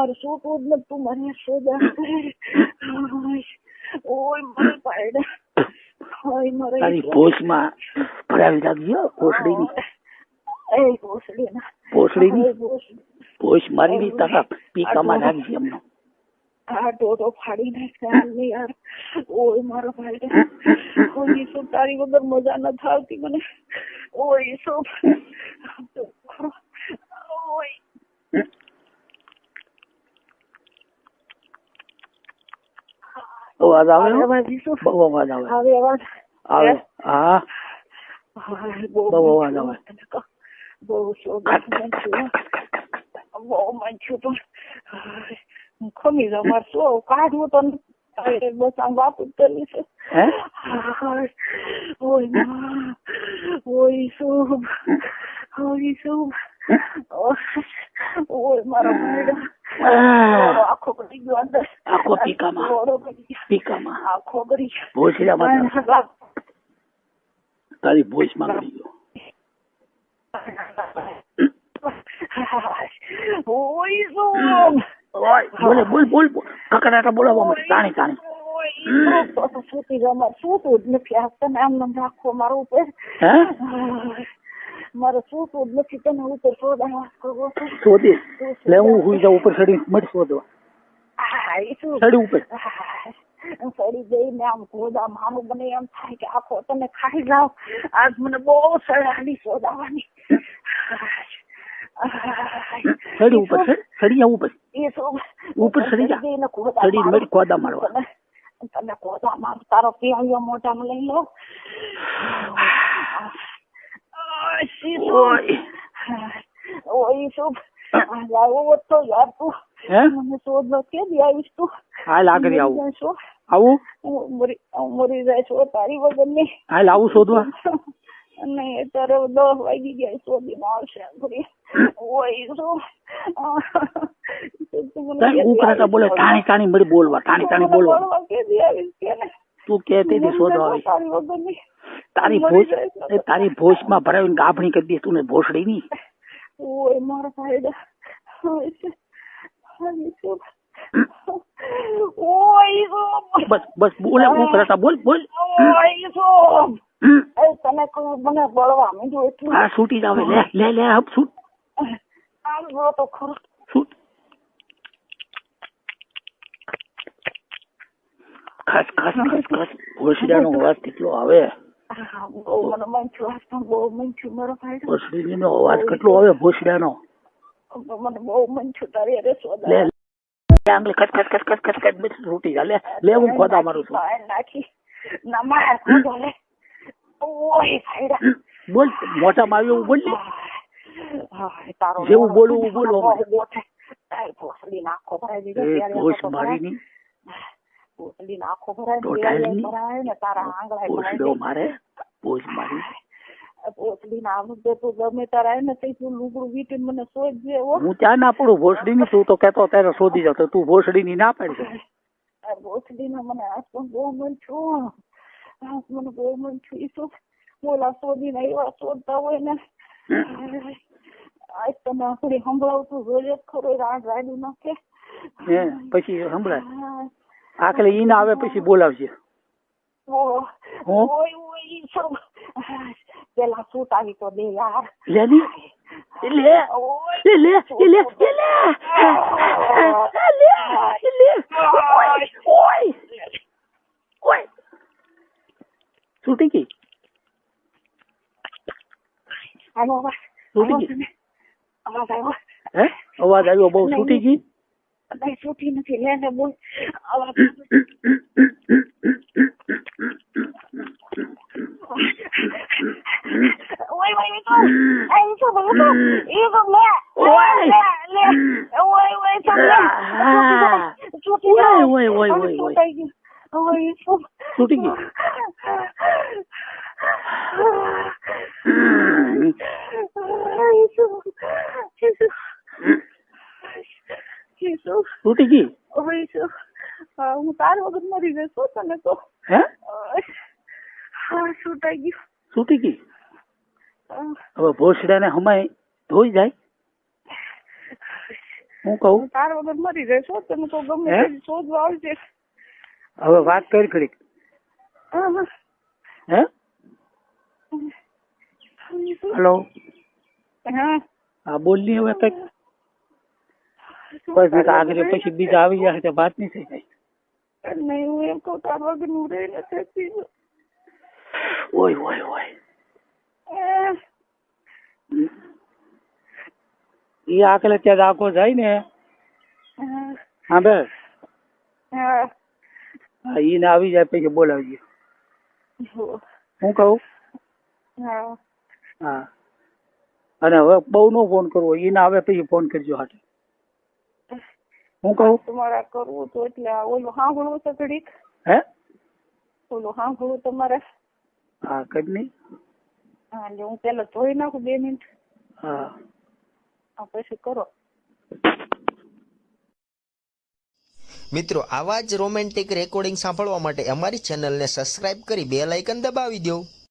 મારે શું તું જ તું મને સોદા ઓય મને પાડે ઓય મારે તારી ભોસમાં ભરાવી રાખજો ભોસડીની એ ભોસડીના ભોસડીની ભોસ મારીની તારા પીકામાં રાખજે એમનો આ ટોટો ફાડી નાખ્યા યાર ઓય મારો ભાઈ ઓય શું તારી વગર મજા ન થાવતી મને ઓય શું ઓય અવાજ આવે બહુ અવાજ આવે આવે અવાજ આવે હા બહુ અવાજ આવે બહુ શોખ બહુ મંચું પણ ખમી જાવ મારે શું કાઢવું તો બસ આમ વાતું જ કરવી છે ઓય શું ઓય શું ઓય મારો ભાઈ આખો કરી ગયો અંદર આખો પીકામાં આખો કરી ભોસડીમાં તારી ભોસમાં કરી ગયો ઓય શું બોલ કકડાટા બોલાવવા માટે તાણી સુતી રમત શું તું જ નથી આપતા આમ નામ રાખો મારો ઉપર મારે શું તું જ નથી તને ઉપર શોધી લે હું હુઈ જાઉં ઉપર ચડી મત શોધવા ચડી ઉપર સડી જઈને આમ ગોદા માનું બને એમ થાય કે આખો તમે ખાઈ જાઓ આજ મને બહુ સડાડી શોધાવાની ચડી ઉપર ચડી જાવ ઉપર ઉપર ચડી જા ચડી મત ગોદા મારવા તમે ગોદા માર તારો પીળિયો મોઢામાં લઈ લો ઓય શું લાવો તો યાર તું મને શોધ કે દી આવીશ તું હાલ આગળ આવું મરી જાય છો તારી વગર ની હાલ આવું શોધવા નહીં અત્યારે 10 વાગી ગયા શોધીને આવશે ઓય શું ઉકળાટા બોલે ટાણી મળી બોલવા ટાણી બોલવા કે દી આવીશ કે ને તું કહેતી હતી શોધવા આવી તારી વગર ની તારી ભોસમાં ભરાવીને ગાભણી કરી દે તું ને ભોસડી ની ઓય મારા ભાઈ બસ બોલે ઉકળાટા બોલ તને મને બળવા માંડ્યું એટલું હા છૂટી જાવે લે હપ છૂટ આમ તો ખરું છૂટ ખસ ભોસડીનો અવાજ કેટલો આવે બહુ મને મંચું મારો ભાઈ ભોસડીનો અવાજ કેટલો આવે ભોસડીનો મને બહુ મંચું તારી અરે સોદા આંગળી ખસ બસ છૂટી જા લે હું ખોદા મારું છું નાખી ના માર ખોદો લે ઓય ભાઈડા બોલ મોઢામાં આવ્યું બોલ ને તારો જેવું બોલવું બોલો ભોસડી નાખો ભરાઈ ભોસ મારીની ભોસડી નાખો ભરાય ને તારા આંગળા મારે ભોસ મારી ભોસડી ના આવડે તો ગમે તારા ને તું લુગડું વીટીને મને શોધજે હું ત્યાં ના પડું ભોસડી ની તું તો કેતો ત્યારે શોધી જાવ તું ભોસડી ની ના પાડી ભોસડી ના મને આજ પણ બહુ મન છું મને બહુ મન છું એ શું બોલા શોધી ને એવા શોધતા હોય ને આજ તને આપડી સંભળાવતું જોઈએ ખરો રાડ રાડ્યું નાખે પછી સંભળાય આખલે ઈ ના આવે પછી બોલાવશે પેલા સૂટ આવી તો દે યાર લે છૂટી ગઈ અવાજ આવ્યો બહુ છૂટી ગઈ નહીં છૂટી નથી લે બોલ અવાજ છૂટી ગઈ છૂટી ગઈ હું તાર વગર મરી ગઈ તને તો છૂટી ગઈ હવે ભોસડા ને હમાય ધોઈ જાય હું કહું તાર વગર મરી જઈશ હો. તને તો ગમે તે શોધવા આવશે. હવે વાત કરી ખરી. હે હેલો હા બોલ ની હવે કઈક બસ આગળ પછી બીજા આવી જાય તો વાત નહીં થઈ જાય. નહીં હું એમ કહું તાર વગર હું રહી નથી. ઓય ઓય ઓય એ આકલે ત્યાં આખો જાય ને હા બે હા એને આવી જાય પછી બોલાવજે. હું કહું હા અને હવે બહુ નો ફોન કરવો એને આવે પછી ફોન કરજો હાટે. હું કહું તમારે કરવું તો એટલે ઓલું સાંભળવું છે ઘડીક. હે ઓલું સાંભળવું તમારે. હા કઈ નહીં. હા એટલે હું પેલા જોઈ નાખું 2 મિનિટ. હા પછી કરો. મિત્રો આવા જ રોમેન્ટિક રેકોર્ડિંગ સાંભળવા માટે અમારી ચેનલને સબસ્ક્રાઇબ કરી બેલ આઇકન દબાવી દો.